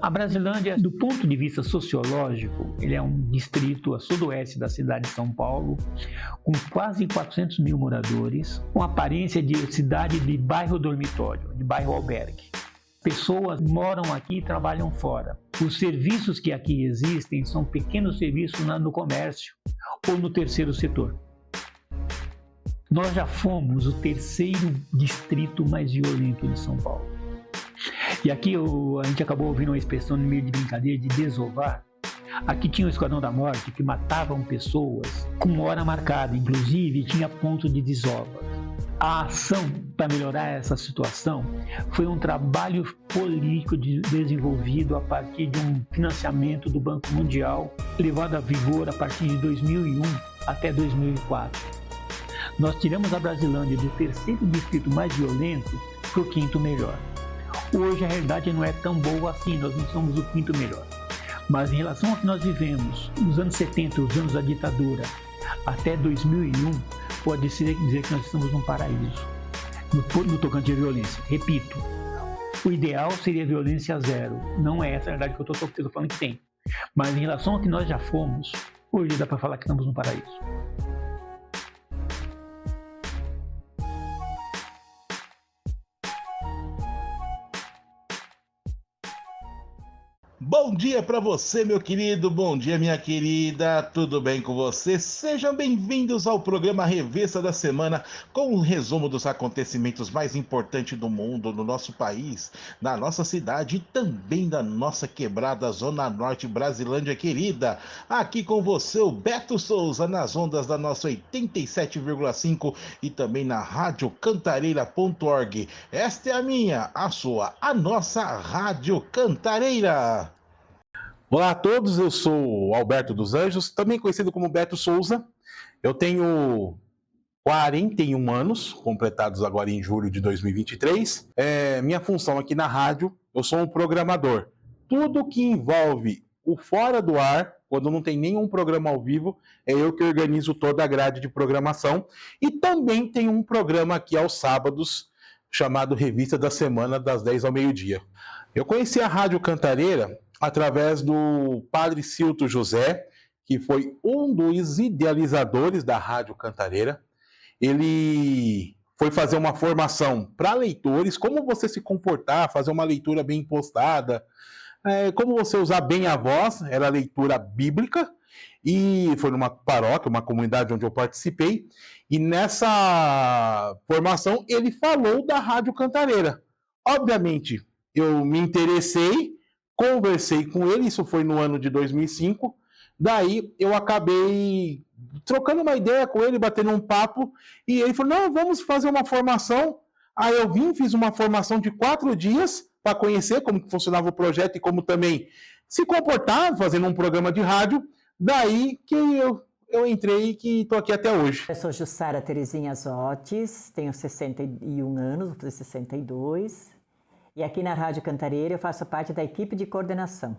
A Brasilândia, do ponto de vista sociológico, ele é um distrito a sudoeste da cidade de São Paulo, com quase 400 mil moradores, com aparência de cidade de bairro dormitório, de bairro albergue. Pessoas moram aqui e trabalham fora. Os serviços que aqui existem são pequenos serviços no comércio ou no terceiro setor. Nós já fomos o terceiro distrito mais violento de São Paulo. E aqui a gente acabou ouvindo uma expressão no meio de brincadeira de desovar. Aqui tinha o Esquadrão da Morte que matavam pessoas com hora marcada, inclusive tinha ponto de desova. A ação para melhorar essa situação foi um trabalho político desenvolvido a partir de um financiamento do Banco Mundial, levado a vigor a partir de 2001 até 2004. Nós tiramos a Brasilândia do terceiro distrito mais violento para o quinto melhor. Hoje a realidade não é tão boa assim, nós não somos o quinto melhor. Mas em relação ao que nós vivemos nos anos 70, os anos da ditadura, até 2001, pode-se dizer que nós estamos num paraíso, no tocante à violência. Repito, o ideal seria violência zero. Não é essa a verdade que eu estou falando que tem. Mas em relação ao que nós já fomos, hoje dá para falar que estamos num paraíso. Bom dia para você, meu querido, bom dia, minha querida, tudo bem com você? Sejam bem-vindos ao programa Revista da Semana, com um resumo dos acontecimentos mais importantes do mundo, no nosso país, na nossa cidade e também da nossa quebrada Zona Norte Brasilândia querida. Aqui com você, o Beto Souza, nas ondas da nossa 87,5 e também na radiocantareira.org. Esta é a minha, a sua, a nossa Rádio Cantareira. Olá a todos, eu sou Alberto dos Anjos, também conhecido como Beto Souza. Eu tenho 41 anos, completados agora em julho de 2023. Minha função aqui na rádio, eu sou um programador. Tudo que envolve o fora do ar, quando não tem nenhum programa ao vivo, é eu que organizo toda a grade de programação. E também tem um programa aqui aos sábados, chamado Revista da Semana, das 10 ao meio-dia. Eu conheci a Rádio Cantareira através do Padre Cilto José, que foi um dos idealizadores da Rádio Cantareira. Ele foi fazer uma formação para leitores, como você se comportar, fazer uma leitura bem impostada, como você usar bem a voz, era a leitura bíblica, e foi numa paróquia, uma comunidade onde eu participei, e nessa formação ele falou da Rádio Cantareira. Obviamente, eu me interessei, conversei com ele, isso foi no ano de 2005, daí eu acabei trocando uma ideia com ele, batendo um papo, e ele falou, não, vamos fazer uma formação. Aí eu fiz uma formação de 4 dias, para conhecer como funcionava o projeto e como também se comportar, fazendo um programa de rádio, daí que eu entrei e que estou aqui até hoje. Eu sou Jussara Terezinha Zotes, tenho 61 anos, vou fazer 62, e aqui na Rádio Cantareira eu faço parte da equipe de coordenação.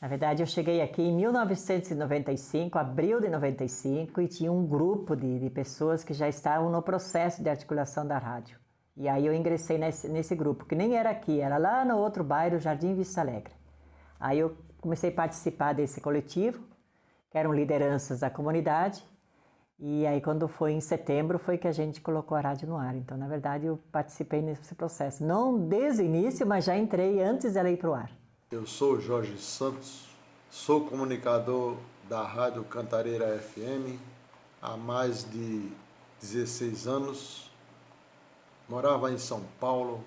Na verdade, eu cheguei aqui em 1995, abril de 95, e tinha um grupo de pessoas que já estavam no processo de articulação da rádio. E aí eu ingressei nesse grupo, que nem era aqui, era lá no outro bairro, Jardim Vista Alegre. Aí eu comecei a participar desse coletivo, que eram lideranças da comunidade, e aí quando foi em setembro foi que a gente colocou a rádio no ar. Então, na verdade, eu participei nesse processo. Não desde o início, mas já entrei antes dela ir para o ar. Eu sou Jorge Santos, sou comunicador da Rádio Cantareira FM há mais de 16 anos. Morava em São Paulo,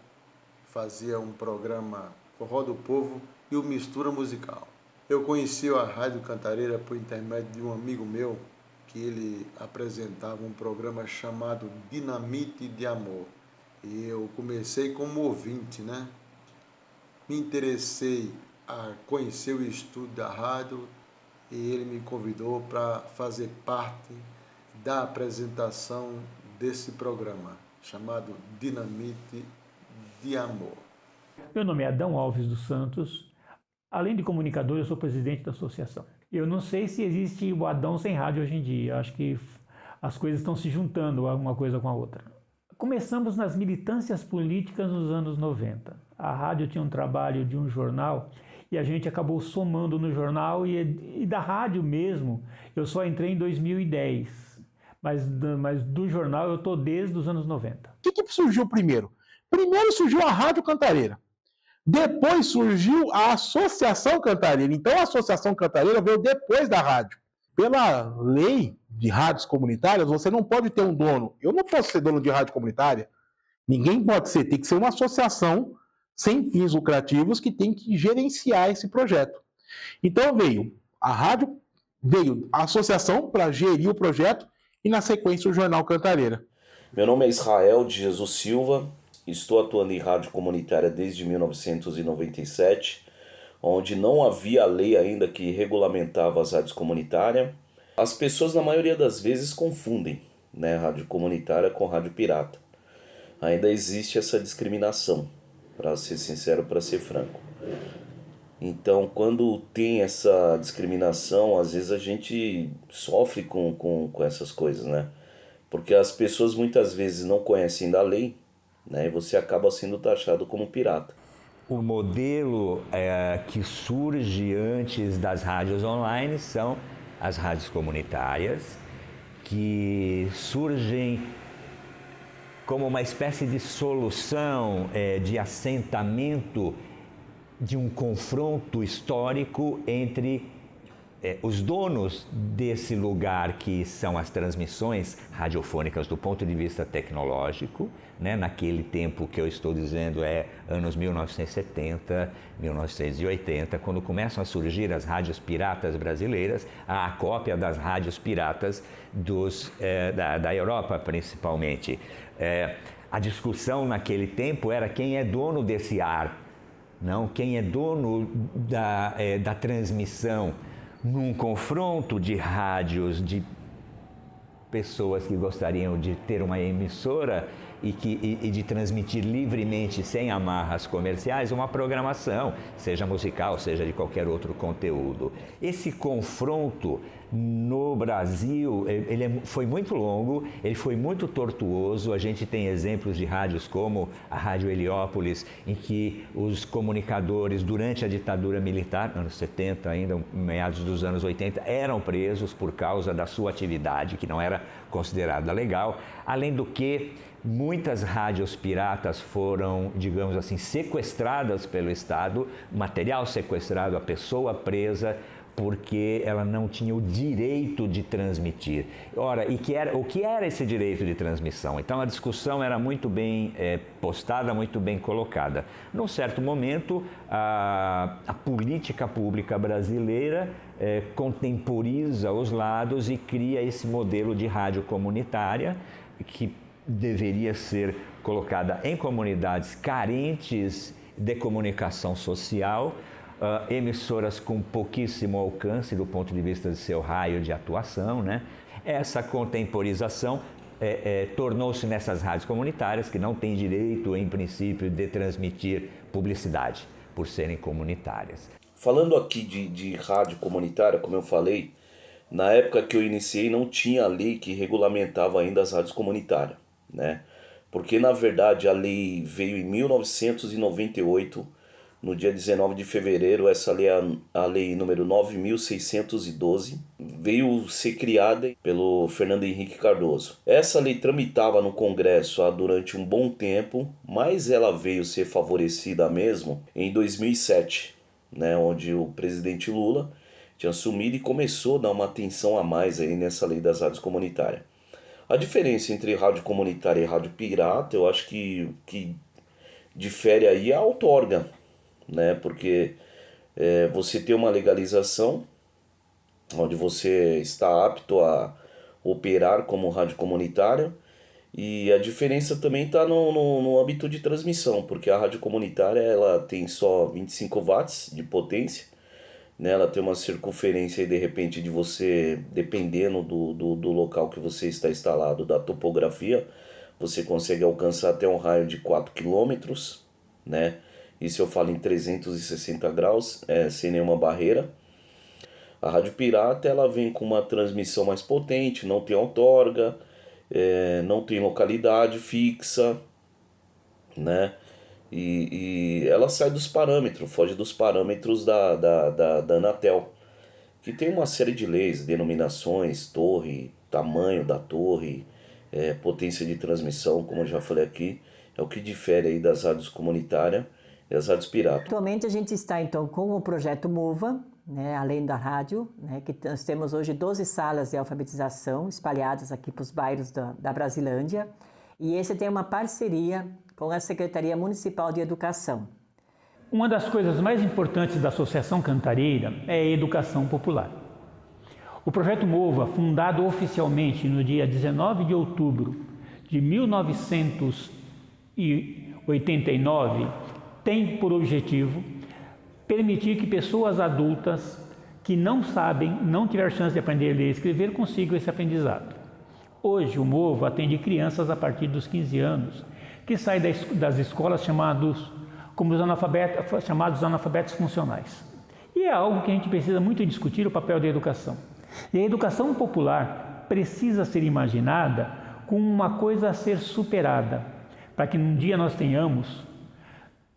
fazia um programa Forró do Povo e o Mistura Musical. Eu conheci a Rádio Cantareira por intermédio de um amigo meu, que ele apresentava um programa chamado Dinamite de Amor. E eu comecei como ouvinte, né? Me interessei a conhecer o estúdio da rádio e ele me convidou para fazer parte da apresentação desse programa, chamado Dinamite de Amor. Meu nome é Adão Alves dos Santos. Além de comunicador, eu sou presidente da associação. Eu não sei se existe o Adão sem rádio hoje em dia. Acho que as coisas estão se juntando uma coisa com a outra. Começamos nas militâncias políticas nos anos 90. A rádio tinha um trabalho de um jornal e a gente acabou somando no jornal e da rádio mesmo. Eu só entrei em 2010, mas do jornal eu estou desde os anos 90. O que surgiu primeiro? Primeiro surgiu a Rádio Cantareira. Depois surgiu a Associação Cantareira. Então a Associação Cantareira veio depois da rádio. Pela lei de rádios comunitárias, você não pode ter um dono. Eu não posso ser dono de rádio comunitária. Ninguém pode ser. Tem que ser uma associação sem fins lucrativos que tem que gerenciar esse projeto. Então veio a associação para gerir o projeto e, na sequência, o Jornal Cantareira. Meu nome é Israel de Jesus Silva, estou atuando em rádio comunitária desde 1997, onde não havia lei ainda que regulamentava as rádios comunitárias. As pessoas, na maioria das vezes, confundem, né, rádio comunitária com rádio pirata. Ainda existe essa discriminação, para ser sincero, para ser franco. Então, quando tem essa discriminação, às vezes a gente sofre com essas coisas, né? Porque as pessoas muitas vezes não conhecem da lei, né? E você acaba sendo taxado como pirata. O modelo que surge antes das rádios online são as rádios comunitárias, que surgem como uma espécie de solução, de assentamento de um confronto histórico entre os donos desse lugar, que são as transmissões radiofônicas do ponto de vista tecnológico, né? Naquele tempo que eu estou dizendo anos 1970, 1980, quando começam a surgir as rádios piratas brasileiras, a cópia das rádios piratas da Europa principalmente. A discussão naquele tempo era quem é dono desse ar, não quem é dono da transmissão, num confronto de rádios, de pessoas que gostariam de ter uma emissora e de transmitir livremente, sem amarras comerciais, uma programação, seja musical, seja de qualquer outro conteúdo. Esse confronto no Brasil, foi muito longo, ele foi muito tortuoso. A gente tem exemplos de rádios como a Rádio Heliópolis, em que os comunicadores, durante a ditadura militar, anos 70, ainda meados dos anos 80, eram presos por causa da sua atividade, que não era considerada legal. Além do que, muitas rádios piratas foram, digamos assim, sequestradas pelo Estado, material sequestrado, a pessoa presa, porque ela não tinha o direito de transmitir. Ora, o que era esse direito de transmissão? Então a discussão era muito bem postada, muito bem colocada. Num certo momento, a política pública brasileira contemporiza os lados e cria esse modelo de rádio comunitária, que deveria ser colocada em comunidades carentes de comunicação social, emissoras com pouquíssimo alcance do ponto de vista de seu raio de atuação, né? Essa contemporização tornou-se nessas rádios comunitárias, que não têm direito, em princípio, de transmitir publicidade, por serem comunitárias. Falando aqui de rádio comunitária, como eu falei, na época que eu iniciei não tinha a lei que regulamentava ainda as rádios comunitárias, né? Porque, na verdade, a lei veio em 1998, no dia 19 de fevereiro, essa lei, a lei número 9.612, veio ser criada pelo Fernando Henrique Cardoso. Essa lei tramitava no Congresso durante um bom tempo, mas ela veio ser favorecida mesmo em 2007, né, onde o presidente Lula tinha assumido e começou a dar uma atenção a mais aí nessa lei das rádios comunitárias. A diferença entre rádio comunitária e rádio pirata, eu acho que difere aí a outorga, né? Porque você tem uma legalização onde você está apto a operar como rádio comunitária, e a diferença também está no âmbito de transmissão, porque a rádio comunitária ela tem só 25 watts de potência, né? Ela tem uma circunferência, de repente, de você, dependendo do local que você está instalado, da topografia, você consegue alcançar até um raio de 4 km, né? Isso eu falo em 360 graus, sem nenhuma barreira. A rádio pirata ela vem com uma transmissão mais potente, não tem outorga, não tem localidade fixa, né? E ela sai dos parâmetros, foge dos parâmetros da Anatel, que tem uma série de leis, denominações, torre, tamanho da torre, potência de transmissão, como eu já falei aqui, é o que difere aí das rádios comunitárias e as rádios piratas. Atualmente a gente está então com o projeto MOVA, né, além da rádio, né, que nós temos hoje 12 salas de alfabetização espalhadas aqui para os bairros da Brasilândia, e esse tem uma parceria com a Secretaria Municipal de Educação. Uma das coisas mais importantes da Associação Cantareira é a educação popular. O projeto MOVA, fundado oficialmente no dia 19 de outubro de 1989, tem por objetivo permitir que pessoas adultas que não sabem, não tiveram chance de aprender a ler e escrever, consigam esse aprendizado. Hoje, o MOVA atende crianças a partir dos 15 anos, que saem das escolas chamados analfabetos funcionais. E é algo que a gente precisa muito discutir, o papel da educação. E a educação popular precisa ser imaginada como uma coisa a ser superada, para que um dia nós tenhamos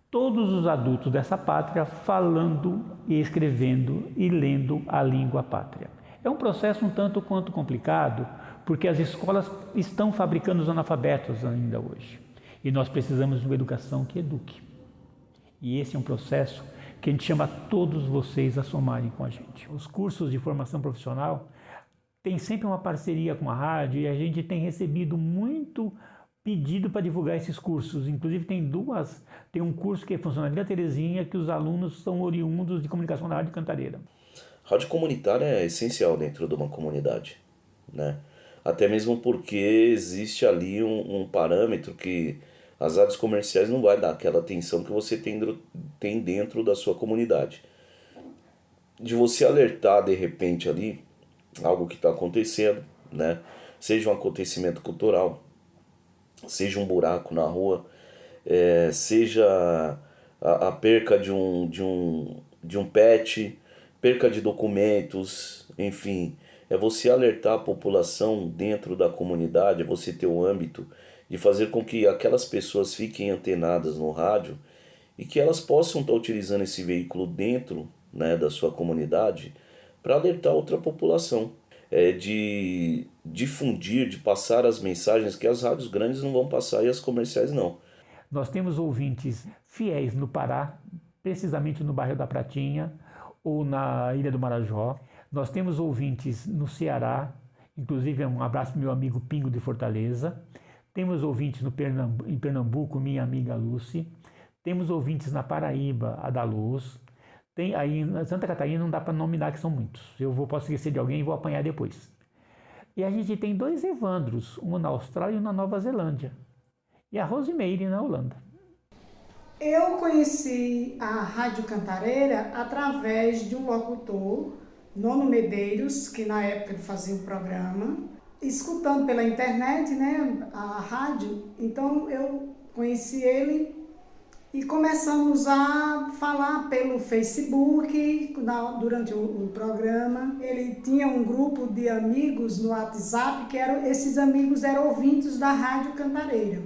todos os adultos dessa pátria falando e escrevendo e lendo a língua pátria. É um processo um tanto quanto complicado, porque as escolas estão fabricando os analfabetos ainda hoje. E nós precisamos de uma educação que eduque. E esse é um processo que a gente chama todos vocês a somarem com a gente. Os cursos de formação profissional têm sempre uma parceria com a rádio e a gente tem recebido muito pedido para divulgar esses cursos. Inclusive tem um curso que funciona na Vila Terezinha, que os alunos são oriundos de comunicação da Rádio Cantareira. Rádio comunitária é essencial dentro de uma comunidade, né? Até mesmo porque existe ali um parâmetro que as rádios comerciais não vai dar aquela atenção que você tem dentro da sua comunidade. De você alertar de repente ali algo que está acontecendo, né? Seja um acontecimento cultural, seja um buraco na rua, seja a perca de um pet, perca de documentos, enfim, é você alertar a população dentro da comunidade, é você ter o âmbito de fazer com que aquelas pessoas fiquem antenadas no rádio e que elas possam estar utilizando esse veículo dentro, né, da sua comunidade para alertar outra população, de difundir, de passar as mensagens que as rádios grandes não vão passar e as comerciais não. Nós temos ouvintes fiéis no Pará, precisamente no bairro da Pratinha ou na Ilha do Marajó. Nós temos ouvintes no Ceará, inclusive um abraço para meu amigo Pingo de Fortaleza. Temos ouvintes em Pernambuco, minha amiga Lucy. Temos ouvintes na Paraíba, a da Luz. Aí na Santa Catarina não dá para nominar, que são muitos. Posso esquecer de alguém e vou apanhar depois. E a gente tem 2 Evandros, um na Austrália e um na Nova Zelândia. E a Rosimeire na Holanda. Eu conheci a Rádio Cantareira através de um locutor, Nono Medeiros, que na época ele fazia um programa, escutando pela internet, né, a rádio. Então eu conheci ele e começamos a falar pelo Facebook durante o programa. Ele tinha um grupo de amigos no WhatsApp, esses amigos eram ouvintes da Rádio Cantareira.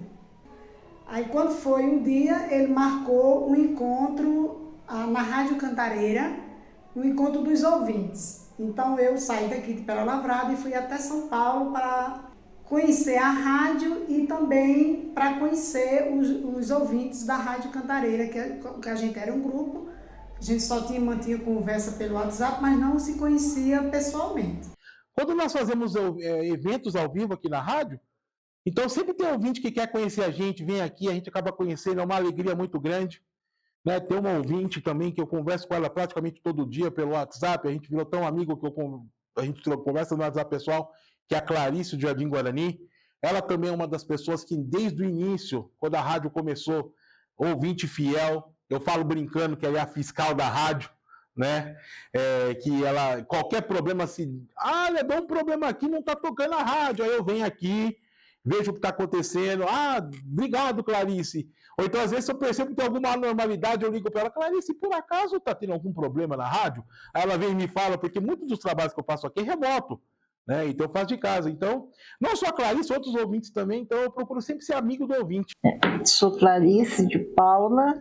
Aí quando foi um dia, ele marcou um encontro na Rádio Cantareira, um encontro dos ouvintes. Então eu saí daqui de Pera Lavrada e fui até São Paulo para conhecer a rádio e também para conhecer os ouvintes da Rádio Cantareira, que a gente era um grupo, a gente só mantinha conversa pelo WhatsApp, mas não se conhecia pessoalmente. Quando nós fazemos eventos ao vivo aqui na rádio, então sempre tem ouvinte que quer conhecer a gente, vem aqui, a gente acaba conhecendo, é uma alegria muito grande. Né? Tem uma ouvinte também que eu converso com ela praticamente todo dia pelo WhatsApp, a gente virou tão amigo que a gente conversa no WhatsApp pessoal, que é a Clarice do Jardim Guarani. Ela também é uma das pessoas que desde o início, quando a rádio começou, ouvinte fiel, eu falo brincando que ela é a fiscal da rádio, né? Que ela, qualquer problema assim, deu um problema aqui, não está tocando a rádio, aí eu venho aqui, vejo o que está acontecendo, obrigado, Clarice. Ou então, às vezes, eu percebo que tem alguma anormalidade, eu ligo para ela, Clarice, por acaso está tendo algum problema na rádio? Aí ela vem e me fala, porque muitos dos trabalhos que eu faço aqui é remoto. né? Então eu faço de casa. Então, não só a Clarice, outros ouvintes também, então eu procuro sempre ser amigo do ouvinte. Sou Clarice de Paula,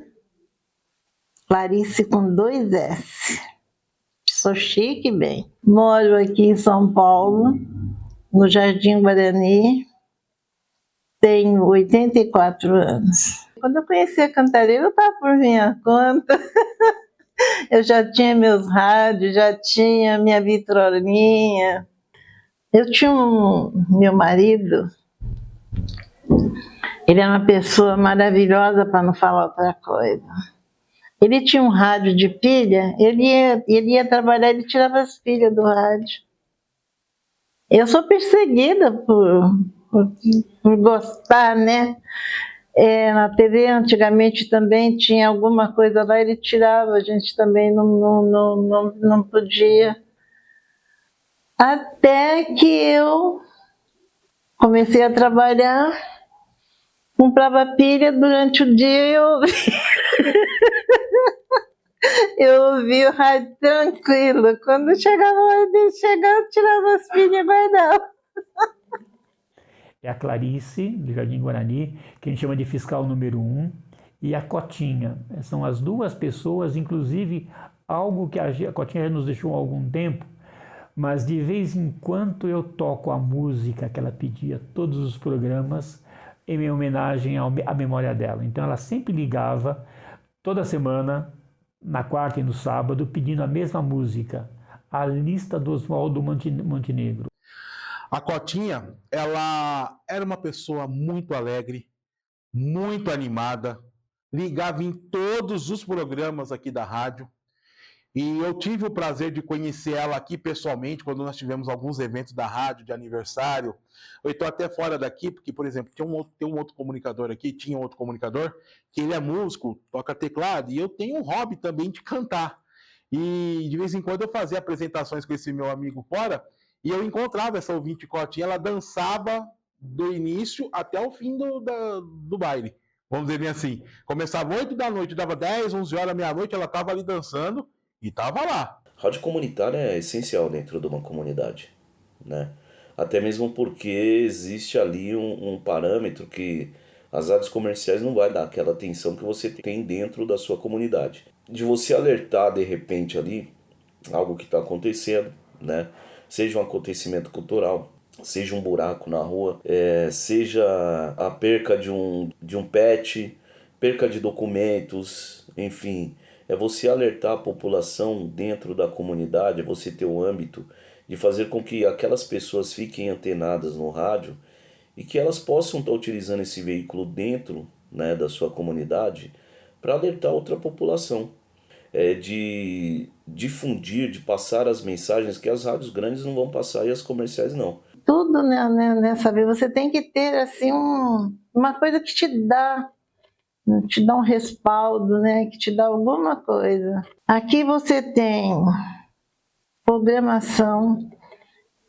Clarice com 2 S. Sou chique bem. Moro aqui em São Paulo, no Jardim Guarani, tenho 84 anos. Quando eu conheci a Cantareira, eu estava por minha conta. Eu já tinha meus rádios, já tinha minha vitrolinha. Eu tinha meu marido, ele é uma pessoa maravilhosa, para não falar outra coisa. Ele tinha um rádio de pilha, ele ia trabalhar, ele tirava as pilhas do rádio. Eu sou perseguida por gostar, né? Na TV antigamente também tinha alguma coisa lá, ele tirava, a gente também não podia. Até que eu comecei a trabalhar, comprava pilha, durante o dia eu ouvia o rádio tranquilo. Quando chegava a hora de chegar, eu tirava as pilhas e guardava. É a Clarice, do Jardim Guarani, que a gente chama de fiscal número 1, e a Cotinha. São as duas pessoas, inclusive, algo que a Cotinha já nos deixou há algum tempo, mas de vez em quando eu toco a música que ela pedia, todos os programas, em homenagem à memória dela. Então ela sempre ligava, toda semana, na quarta e no sábado, pedindo a mesma música, a lista do Oswaldo Montenegro. A Cotinha, ela era uma pessoa muito alegre, muito animada, ligava em todos os programas aqui da rádio, e eu tive o prazer de conhecer ela aqui pessoalmente, quando nós tivemos alguns eventos da rádio, de aniversário. Eu estou até fora daqui, porque, por exemplo, tinha um outro comunicador aqui, que ele é músico, toca teclado, e eu tenho um hobby também de cantar. E de vez em quando eu fazia apresentações com esse meu amigo fora, e eu encontrava essa ouvinte Cotinha, ela dançava do início até o fim do baile. Vamos dizer bem assim. Começava 8 da noite, dava 10, 11 horas, meia-noite, ela estava ali dançando e estava lá. Rádio comunitária é essencial dentro de uma comunidade, né? Até mesmo porque existe ali um parâmetro que as rádios comerciais não vai dar aquela atenção que você tem dentro da sua comunidade. De você alertar de repente ali algo que está acontecendo, né? Seja um acontecimento cultural, seja um buraco na rua, seja a perca de um pet, perca de documentos, enfim. É você alertar a população dentro da comunidade, é você ter o âmbito de fazer com que aquelas pessoas fiquem antenadas no rádio e que elas possam estar utilizando esse veículo dentro, né, da sua comunidade para alertar outra população. De difundir, de passar as mensagens que as rádios grandes não vão passar e as comerciais não. Tudo nessa vida, você tem que ter assim uma coisa que te dá um respaldo, né? Que te dá alguma coisa. Aqui você tem programação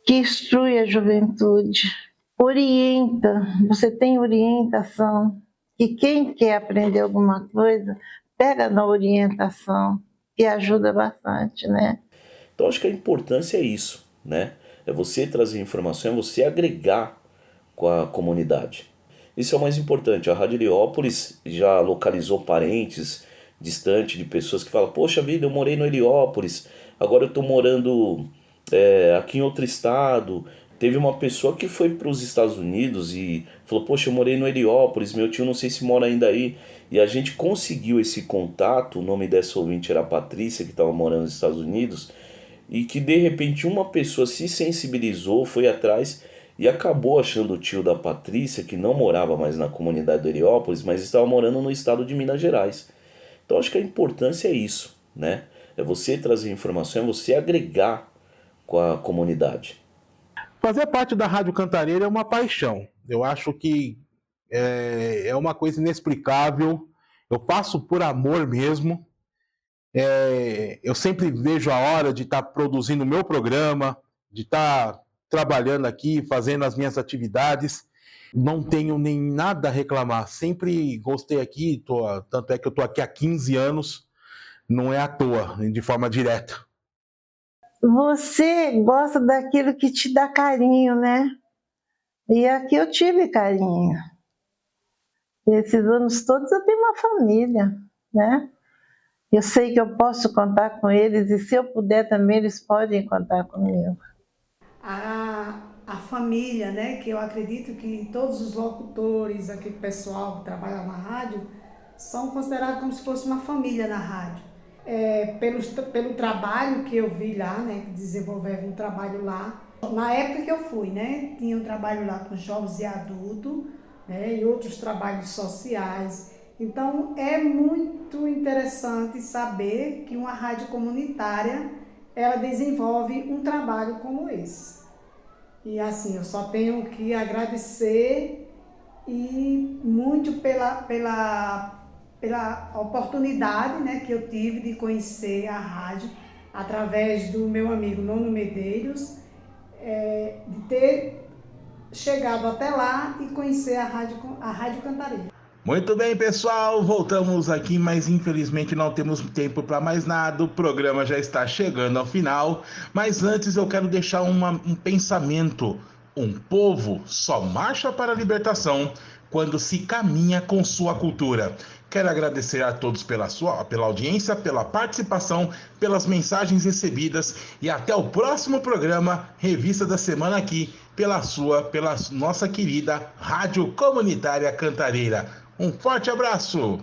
que instrui a juventude, orienta, você tem orientação, e quem quer aprender alguma coisa, pega na orientação e ajuda bastante, né? Então acho que a importância é isso, né? É você trazer informação, é você agregar com a comunidade. Isso é o mais importante. A Rádio Heliópolis já localizou parentes distantes de pessoas que falam: poxa vida, eu morei no Heliópolis, agora eu estou morando aqui em outro estado. Teve uma pessoa que foi para os Estados Unidos e falou: poxa, eu morei no Heliópolis, meu tio não sei se mora ainda aí. E a gente conseguiu esse contato, o nome dessa ouvinte era Patrícia, que estava morando nos Estados Unidos, e que de repente uma pessoa se sensibilizou, foi atrás e acabou achando o tio da Patrícia, que não morava mais na comunidade do Heliópolis, mas estava morando no estado de Minas Gerais. Então acho que a importância é isso, né? É você trazer informação, é você agregar com a comunidade. Fazer parte da Rádio Cantareira é uma paixão. Eu acho que é uma coisa inexplicável. Eu passo por amor mesmo. Eu sempre vejo a hora de estar produzindo o meu programa, de estar trabalhando aqui, fazendo as minhas atividades. Não tenho nem nada a reclamar. Sempre gostei aqui, tanto é que eu estou aqui há 15 anos. Não é à toa, de forma direta. você gosta daquilo que te dá carinho, né? E aqui eu tive carinho. Esses anos todos eu tenho uma família, né? Eu sei que eu posso contar com eles e se eu puder também eles podem contar comigo. A família, né? Que eu acredito que todos os locutores, aquele pessoal que trabalha na rádio, são considerados como se fosse uma família na rádio. Pelo trabalho que eu vi lá, né? Que desenvolveva um trabalho lá. Na época que eu fui, né? Tinha um trabalho lá com jovens e adultos, né? E outros trabalhos sociais. Então, é muito interessante saber que uma rádio comunitária, ela desenvolve um trabalho como esse. E assim, eu só tenho que agradecer e muito pela oportunidade, né, que eu tive de conhecer a rádio através do meu amigo Nono Medeiros, de ter chegado até lá e conhecer a Rádio Cantareira. Muito bem, pessoal, voltamos aqui, mas infelizmente não temos tempo para mais nada, o programa já está chegando ao final, mas antes eu quero deixar um pensamento: um povo só marcha para a libertação quando se caminha com sua cultura. Quero agradecer a todos pela audiência, pela participação, pelas mensagens recebidas e até o próximo programa, Revista da Semana aqui, pela nossa querida Rádio Comunitária Cantareira. Um forte abraço!